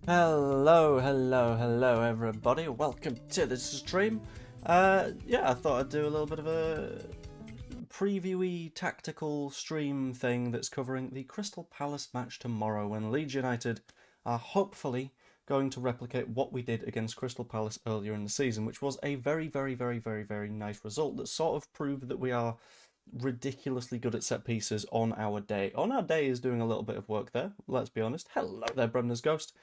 Hello everybody, welcome to the stream. I thought I'd do a little bit of a previewy tactical stream thing that's covering the Crystal Palace match tomorrow when Leeds United are hopefully going to replicate what we did against Crystal Palace earlier in the season, which was a very nice result that sort of proved that we are ridiculously good at set pieces on our day. On our day is doing a little bit of work there, let's be honest. Hello there, Bremner's Ghost.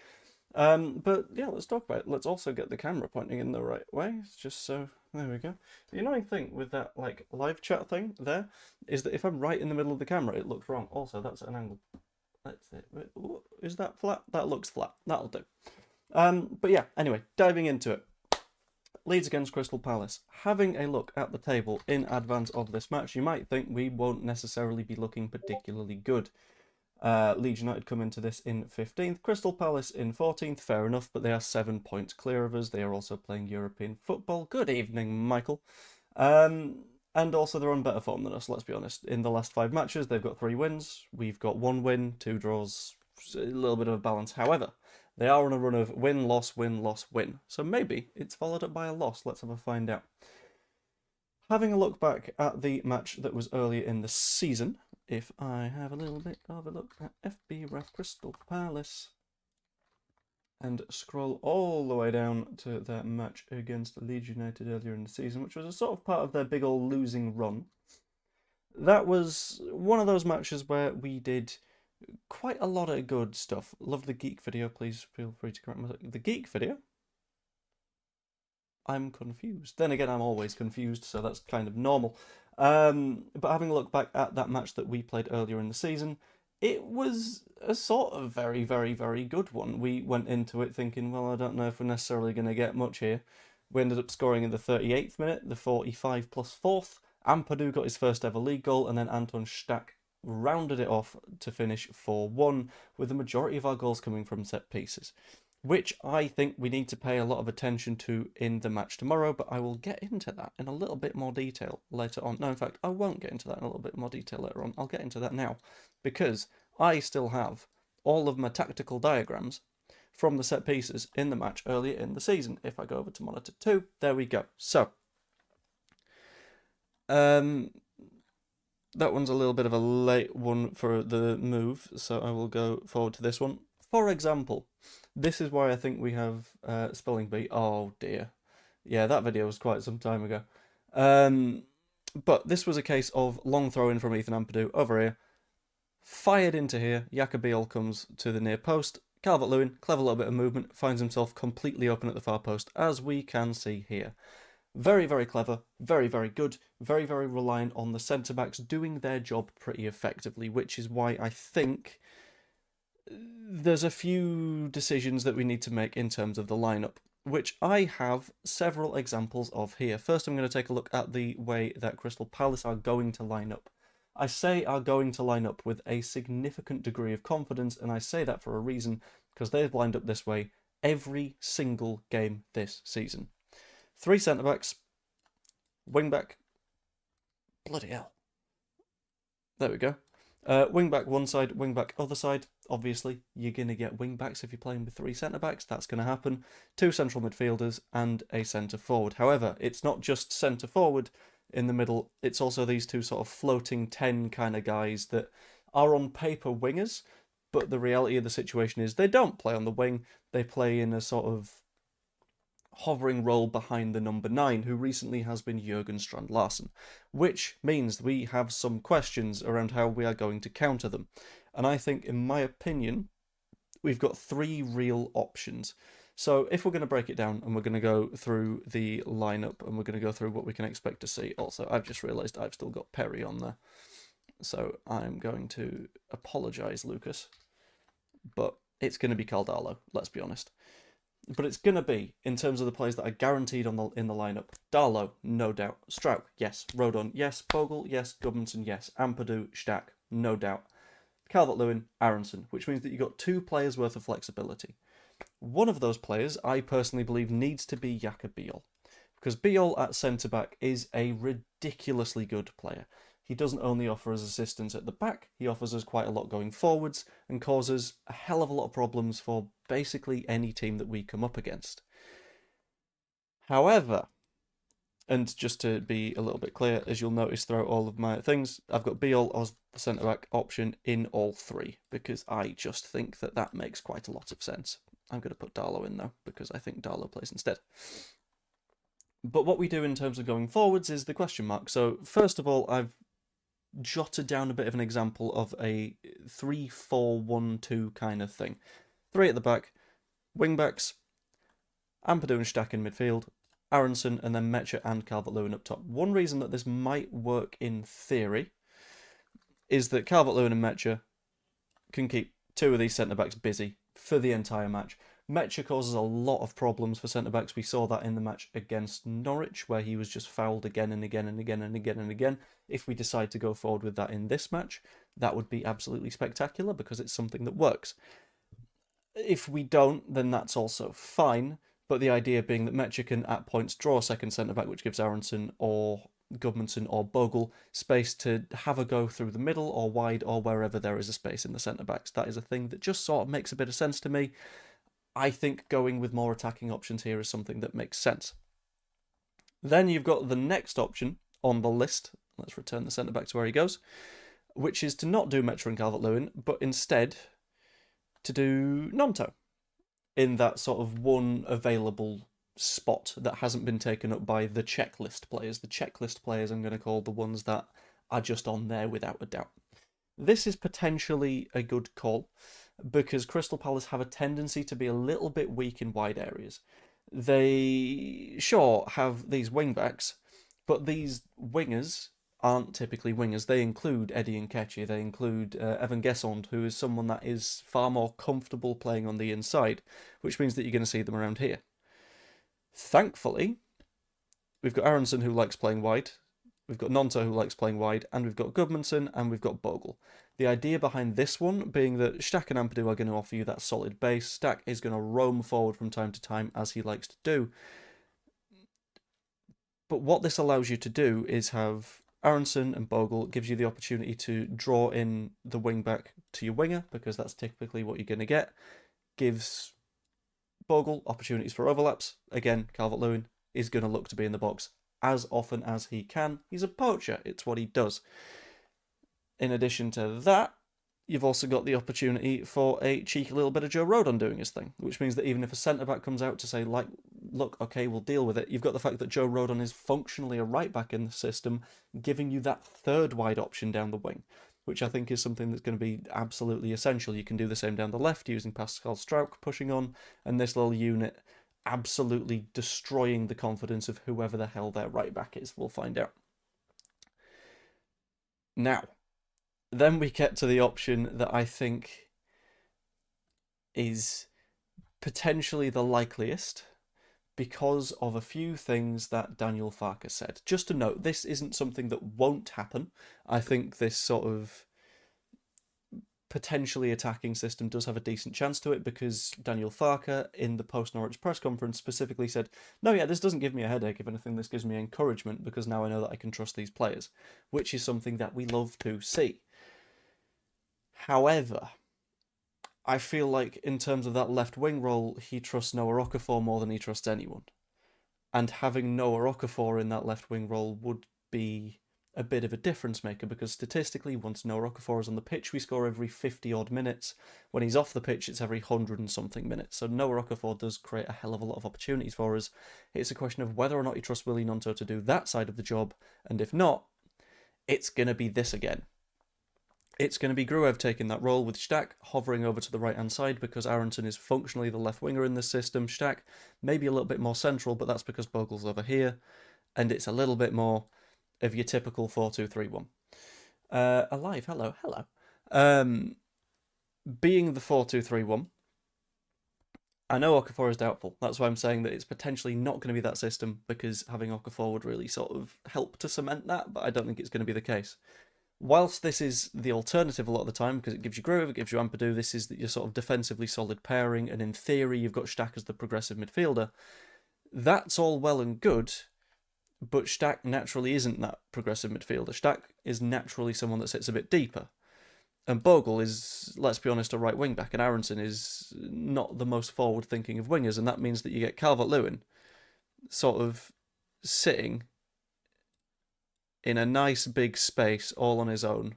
But yeah, let's talk about it. Let's also get the camera pointing in the right way, just so, there we go. The annoying thing with that, like, live chat thing there, is that if I'm right in the middle of the camera, it looks wrong. Also, that's at an angle. That's it. Is that flat? That looks flat. That'll do. But yeah, anyway, diving into it. Leeds against Crystal Palace. Having a look at the table in advance of this match, you might think we won't necessarily be looking particularly good. Leeds United come into this in 15th, Crystal Palace in 14th, fair enough, but they are 7 points clear of us. They are also playing European football. Good evening, Michael. And also they're on better form than us, let's be honest. In the last 5 matches, they've got 3 wins. We've got 1 win, 2 draws, a little bit of a balance. However, they are on a run of win, loss, win, loss, win. So maybe it's followed up by a loss. Let's have a find out. Having a look back at the match that was earlier in the season, if I have a little bit of a look at FB Ref Crystal Palace and scroll all the way down to their match against Leeds United earlier in the season, which was a sort of part of their big old losing run. That was one of those matches where we did quite a lot of good stuff. Love the geek video, please feel free to correct me. The geek video? I'm confused. Then again, I'm always confused, so that's kind of normal. But having a look back at that match that we played earlier in the season, it was a sort of very good one. We went into it thinking, well, I don't know if we're necessarily going to get much here. We ended up scoring in the 38th minute, the 45 plus 4th. Ampadu got his first ever league goal, and then Anton Stack rounded it off to finish 4-1, with the majority of our goals coming from set pieces, which I think we need to pay a lot of attention to in the match tomorrow, but I will get into that in a little bit more detail later on. No, in fact, I won't get into that in a little bit more detail later on. I'll get into that now, because I still have all of my tactical diagrams from the set pieces in the match earlier in the season. If I go over to monitor 2, there we go. So, that one's a little bit of a late one for the move, so I will go forward to this one. For example, this is why I think we have spelling bee. Oh dear. Yeah, that video was quite some time ago. But this was a case of long throw in from Ethan Ampadu over here. Fired into here. Jakobiol comes to the near post. Calvert-Lewin, clever little bit of movement, finds himself completely open at the far post, as we can see here. Very clever, very good, very reliant on the centre-backs doing their job pretty effectively, which is why I think there's a few decisions that we need to make in terms of the lineup, which I have several examples of here. First, I'm going to take a look at the way that Crystal Palace are going to line up. I say are going to line up with a significant degree of confidence, and I say that for a reason, because they've lined up this way every single game this season. 3 centre-backs, wing-back, bloody hell. There we go. Wing-back one side, wing-back other side. Obviously, you're going to get wing-backs if you're playing with 3 centre-backs. That's going to happen. 2 central midfielders and a centre-forward. However, it's not just centre-forward in the middle. It's also these 2 sort of floating 10 kind of guys that are on paper wingers, but the reality of the situation is they don't play on the wing. They play in a sort of hovering role behind the number 9, who recently has been Jurgen Strand-Larsen, which means we have some questions around how we are going to counter them. And I think, in my opinion, we've got 3 real options. So if we're going to break it down and we're going to go through the lineup and we're going to go through what we can expect to see. Also, I've just realised I've still got Perry on there. So I'm going to apologise, Lucas. But it's going to be Caldalo, let's be honest. But it's going to be, in terms of the players that are guaranteed in the lineup, Darlow, no doubt. Strauch, yes. Rodon, yes. Bogle, yes. Gudmundsson, yes. Ampadu, Stack, no doubt. Calvert-Lewin, Aronson, which means that you've got 2 players worth of flexibility. One of those players, I personally believe, needs to be Jakobiol, because Biol at centre-back is a ridiculously good player. he doesn't only offer us assistance at the back, he offers us quite a lot going forwards and causes a hell of a lot of problems for basically any team that we come up against. However, and just to be a little bit clear, as you'll notice throughout all of my things, I've got Beal as the centre-back option in all three, because I just think that that makes quite a lot of sense. I'm going to put Darlow in, though, because I think Darlow plays instead. But what we do in terms of going forwards is the question mark. So, first of all, I've jotted down a bit of an example of a 3-4-1-2 kind of thing. 3 at the back, wing-backs, Ampadu and Stack in midfield, Aronson, and then Metcher and Calvert-Lewin up top. One reason that this might work in theory is that Calvert-Lewin and Metcher can keep 2 of these centre-backs busy for the entire match. Metcher causes a lot of problems for centre-backs. We saw that in the match against Norwich, where he was just fouled again and again and again and again and again. If we decide to go forward with that in this match, that would be absolutely spectacular because it's something that works. If we don't, then that's also fine. But the idea being that Metcher can at points draw a second centre-back, which gives Aronson or Gudmundsson or Bogle space to have a go through the middle or wide or wherever there is a space in the centre-backs. That is a thing that just sort of makes a bit of sense to me. I think going with more attacking options here is something that makes sense. Then you've got the next option on the list. Let's return the centre-back to where he goes, which is to not do Metcher and Calvert-Lewin, but instead to do Gnonto in that sort of one available spot that hasn't been taken up by the checklist players. The checklist players I'm going to call the ones that are just on there without a doubt. This is potentially a good call because Crystal Palace have a tendency to be a little bit weak in wide areas. They, sure, have these wing-backs, but these wingers aren't typically wingers. They include Eddie Nketiah, they include Evan Gesond, who is someone that is far more comfortable playing on the inside, which means that you're going to see them around here. Thankfully, we've got Aronson, who likes playing wide, we've got Gnonto, who likes playing wide, and we've got Gudmundsson, and we've got Bogle. The idea behind this one being that Stack and Ampadu are going to offer you that solid base. Stack is going to roam forward from time to time, as he likes to do. But what this allows you to do is have Aronson and Bogle gives you the opportunity to draw in the wing-back to your winger, because that's typically what you're going to get. Gives Bogle opportunities for overlaps. Again, Calvert-Lewin is going to look to be in the box as often as he can. He's a poacher. It's what he does. In addition to that, you've also got the opportunity for a cheeky little bit of Joe Rodon doing his thing, which means that even if a centre-back comes out to say, like, look, okay, we'll deal with it, you've got the fact that Joe Rodon is functionally a right-back in the system, giving you that third wide option down the wing, which I think is something that's going to be absolutely essential. You can do the same down the left using Pascal Struijk pushing on, and this little unit absolutely destroying the confidence of whoever the hell their right-back is. We'll find out. Now, then we get to the option that I think is potentially the likeliest because of a few things that Daniel Farke said. Just to note, this isn't something that won't happen. I think this sort of potentially attacking system does have a decent chance to it because Daniel Farke in the post-Norwich press conference specifically said, no, yeah, this doesn't give me a headache. If anything, this gives me encouragement because now I know that I can trust these players, which is something that we love to see. However, I feel like in terms of that left wing role, he trusts Noah Okafor more than he trusts anyone. And having Noah Okafor in that left wing role would be a bit of a difference maker because statistically, once Noah Okafor is on the pitch, we score every 50-odd minutes. When he's off the pitch, it's every 100 and something minutes. So Noah Okafor does create a hell of a lot of opportunities for us. It's a question of whether or not you trust Willy Gnonto to do that side of the job. And if not, it's going to be this again. It's going to be Gruev taking that role with Stack hovering over to the right-hand side because Aronson is functionally the left winger in this system. Stack maybe a little bit more central, but that's because Bogle's over here. And it's a little bit more of your typical 4-2-3-1. Alive, hello. Being the 4-2-3-1, I know Okafor is doubtful. That's why I'm saying that it's potentially not going to be that system because having Okafor would really sort of help to cement that, but I don't think it's going to be the case. Whilst this is the alternative a lot of the time, because it gives you Gruev, it gives you Ampadu, this is your sort of defensively solid pairing, and in theory you've got Stack as the progressive midfielder. That's all well and good, But Stack naturally isn't that progressive midfielder. Stack is naturally someone that sits a bit deeper. And Bogle is, let's be honest, a right wing back, and Aronson is not the most forward thinking of wingers, and that means that you get Calvert-Lewin sort of sitting in a nice big space all on his own,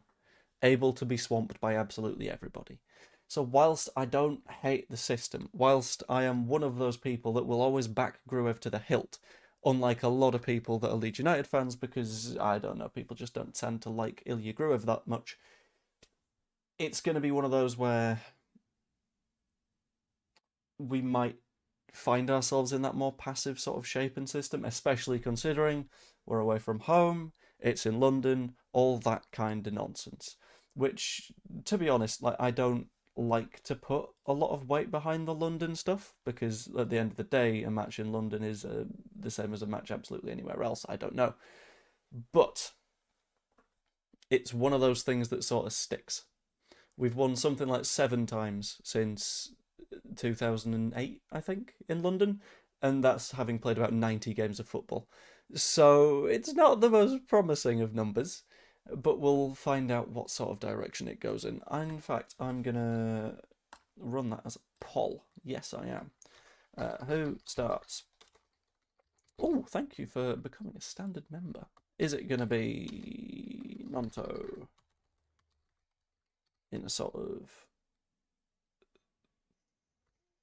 able to be swamped by absolutely everybody. So whilst I don't hate the system, whilst I am one of those people that will always back Gruev to the hilt, unlike a lot of people that are Leeds United fans, because, I don't know, people just don't tend to like Ilya Gruev that much, it's going to be one of those where we might find ourselves in that more passive sort of shape and system, especially considering we're away from home, it's in London, all that kind of nonsense. Which, to be honest, like, I don't like to put a lot of weight behind the London stuff, because at the end of the day, a match in London is the same as a match absolutely anywhere else. I don't know. But it's one of those things that sort of sticks. We've won something like 7 times since 2008, I think, in London, and that's having played about 90 games of football. So it's not the most promising of numbers, but we'll find out what sort of direction it goes in. In fact, I'm going to run that as a poll. Yes, I am. Who starts? Oh, thank you for becoming a standard member. Is it going to be Nonto? In a sort of,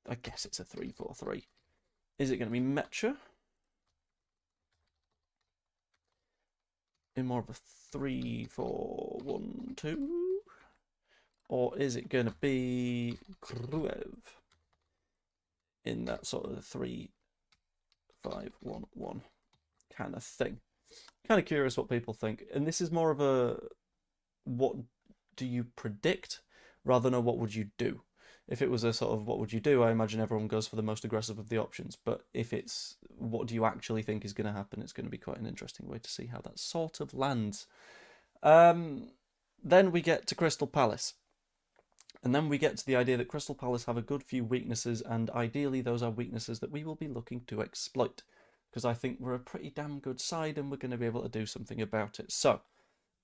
I guess it's a 3-4-3. Is it going to be Mecha? In more of a 3-4-1-2? Or is it going to be Gruev? In that sort of 3-5-1-1 kind of thing. Kind of curious what people think. And this is more of a, what do you predict rather than a what would you do? If it was a sort of what would you do, I imagine everyone goes for the most aggressive of the options. But if it's what do you actually think is going to happen, it's going to be quite an interesting way to see how that sort of lands. Then we get to Crystal Palace. And then we get to the idea that Crystal Palace have a good few weaknesses, and ideally those are weaknesses that we will be looking to exploit. Because I think we're a pretty damn good side and we're going to be able to do something about it. So,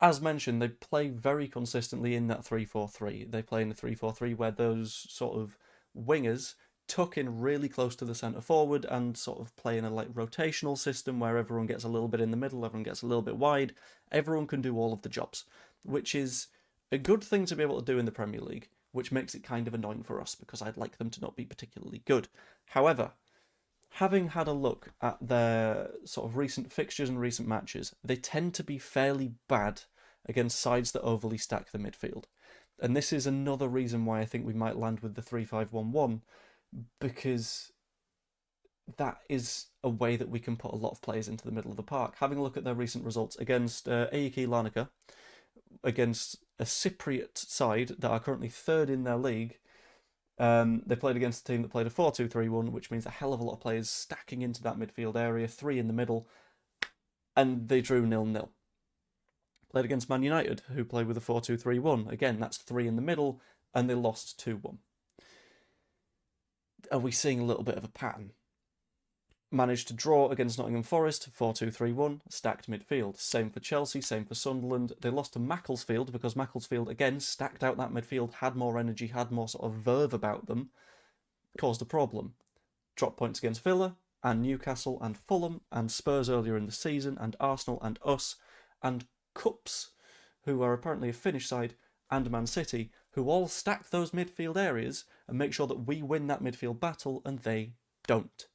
as mentioned, they play very consistently in that 3-4-3. They play in the 3-4-3 where those sort of wingers tuck in really close to the centre forward and sort of play in a like rotational system where everyone gets a little bit in the middle, everyone gets a little bit wide. Everyone can do all of the jobs, which is a good thing to be able to do in the Premier League, which makes it kind of annoying for us because I'd like them to not be particularly good. However, having had a look at their sort of recent fixtures and recent matches, they tend to be fairly bad against sides that overly stack the midfield. And this is another reason why I think we might land with the 3-5-1-1, because that is a way that we can put a lot of players into the middle of the park. Having a look at their recent results against AEK Larnaca, against a Cypriot side that are currently third in their league, they played against a team that played a 4-2-3-1, which means a hell of a lot of players stacking into that midfield area, 3 in the middle, and they drew 0-0. Played against Man United, who played with a 4-2-3-1. Again, that's 3 in the middle, and they lost 2-1. Are we seeing a little bit of a pattern? Managed to draw against Nottingham Forest, 4-2-3-1, stacked midfield. Same for Chelsea, same for Sunderland. They lost to Macclesfield because Macclesfield, again, stacked out that midfield, had more energy, had more sort of verve about them, caused a problem. Dropped points against Villa, and Newcastle, and Fulham, and Spurs earlier in the season, and Arsenal, and us, and Cups, who are apparently a Finnish side, and Man City, who all stack those midfield areas and make sure that we win that midfield battle, and they don't.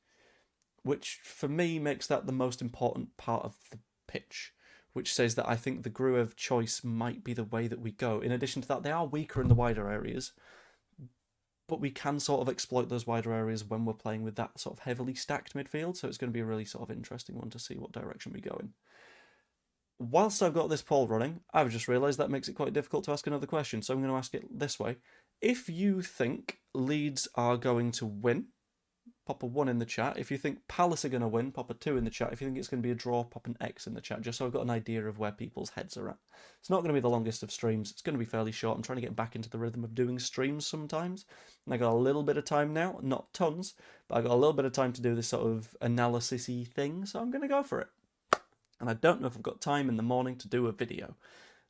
Which, for me, makes that the most important part of the pitch, which says that I think the Gruev choice might be the way that we go. In addition to that, they are weaker in the wider areas, but we can sort of exploit those wider areas when we're playing with that sort of heavily stacked midfield, so it's going to be a really sort of interesting one to see what direction we go in. Whilst I've got this poll running, I've just realised that makes it quite difficult to ask another question, so I'm going to ask it this way. If you think Leeds are going to win, pop a 1 in the chat. If you think Palace are going to win, pop a 2 in the chat. If you think it's going to be a draw, pop an X in the chat, just so I've got an idea of where people's heads are at. It's not going to be the longest of streams. It's going to be fairly short. I'm trying to get back into the rhythm of doing streams sometimes. And I got a little bit of time now, not tons, but I got a little bit of time to do this sort of analysis-y thing, so I'm going to go for it. and I don't know if I've got time in the morning to do a video.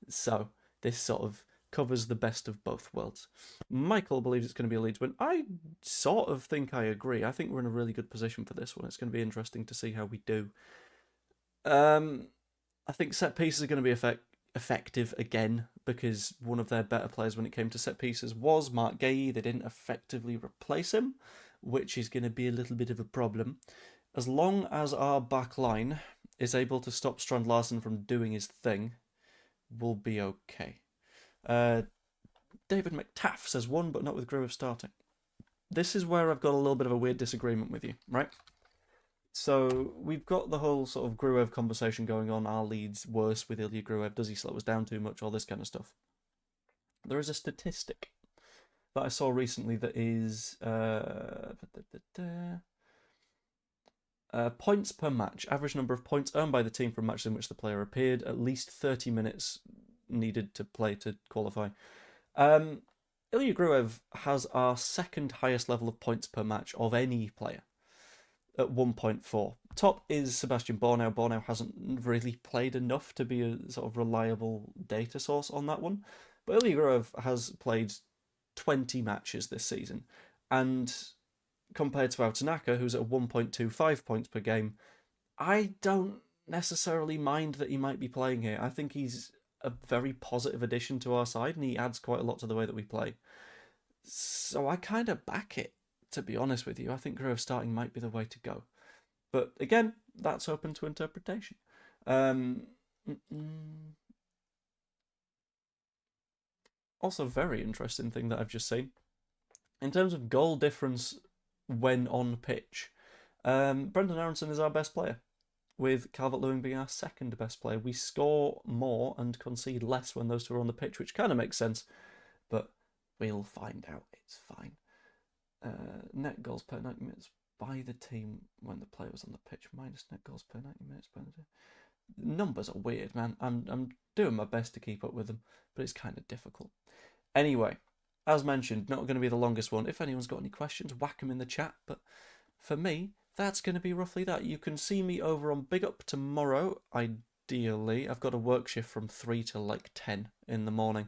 So this sort of covers the best of both worlds. Michael believes it's going to be a Leeds win. I sort of think I agree. I think we're in a really good position for this one. It's going to be interesting to see how we do. I think set pieces are going to be effective again, because one of their better players when it came to set pieces was Mark Gay. They didn't effectively replace him, which is going to be a little bit of a problem. As long as our back line is able to stop Strand Larsen from doing his thing, we'll be okay. David McTaff says 1, but not with Gruev starting. This is where I've got a little bit of a weird disagreement with you, right? So we've got the whole sort of Gruev conversation going on. Are Leeds worse with Ilya Gruev? Does he slow us down too much? All this kind of stuff. There is a statistic that I saw recently that is points per match. Average number of points earned by the team from matches in which the player appeared. At least 30 minutes needed to play to qualify. Ilya Gruev has our second highest level of points per match of any player at 1.4. Top is Sebastian Bornau. Bornau hasn't really played enough to be a sort of reliable data source on that one. But Ilya Gruev has played 20 matches this season. And compared to Tanaka, who's at 1.25 points per game, I don't necessarily mind that he might be playing here. I think he's a very positive addition to our side, and he adds quite a lot to the way that we play. So I kind of back it, to be honest with you. I think Gruev starting might be the way to go. But again, that's open to interpretation. Also, very interesting thing that I've just seen. In terms of goal difference when on pitch, Brendan Aronson is our best player, with Calvert-Lewin being our second best player. We score more and concede less when those two are on the pitch, which kind of makes sense, but we'll find out. It's fine. Net goals per 90 minutes by the team when the player was on the pitch, minus net goals per 90 minutes by the team. Numbers are weird, man. I'm doing my best to keep up with them, but it's kind of difficult. Anyway, as mentioned, not going to be the longest one. If anyone's got any questions, whack them in the chat. But for me, that's going to be roughly that. You can see me over on Big Up tomorrow, ideally. I've got a work shift from 3 to like 10 in the morning.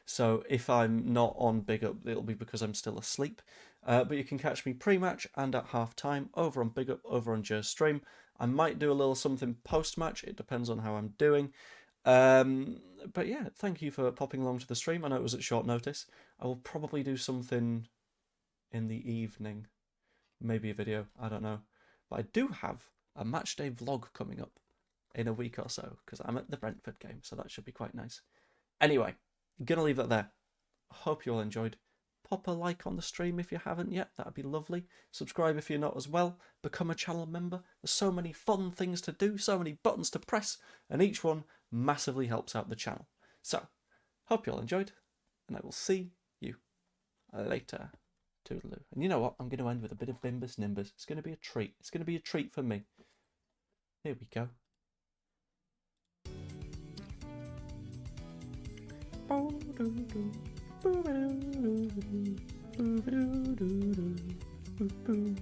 So if I'm not on Big Up, it'll be because I'm still asleep. But you can catch me pre-match and at half-time over on Big Up, over on Jer's stream. I might do a little something post-match. It depends on how I'm doing. But yeah, thank you for popping along to the stream. I know it was at short notice. I will probably do something in the evening. Maybe a video, I don't know. But I do have a matchday vlog coming up in a week or so, because I'm at the Brentford game, so that should be quite nice. Anyway, gonna leave that there. Hope you all enjoyed. Pop a like on the stream if you haven't yet, that'd be lovely. Subscribe if you're not as well. Become a channel member. There's so many fun things to do, so many buttons to press, and each one massively helps out the channel. So, hope you all enjoyed, and I will see you later. Toodaloo. And you know what? I'm going to end with a bit of Bimbus Nimbus. It's going to be a treat. It's going to be a treat for me. Here we go. Boo-doo-doo. Boo-doo-doo. Boo-doo-doo. Boo-doo-doo.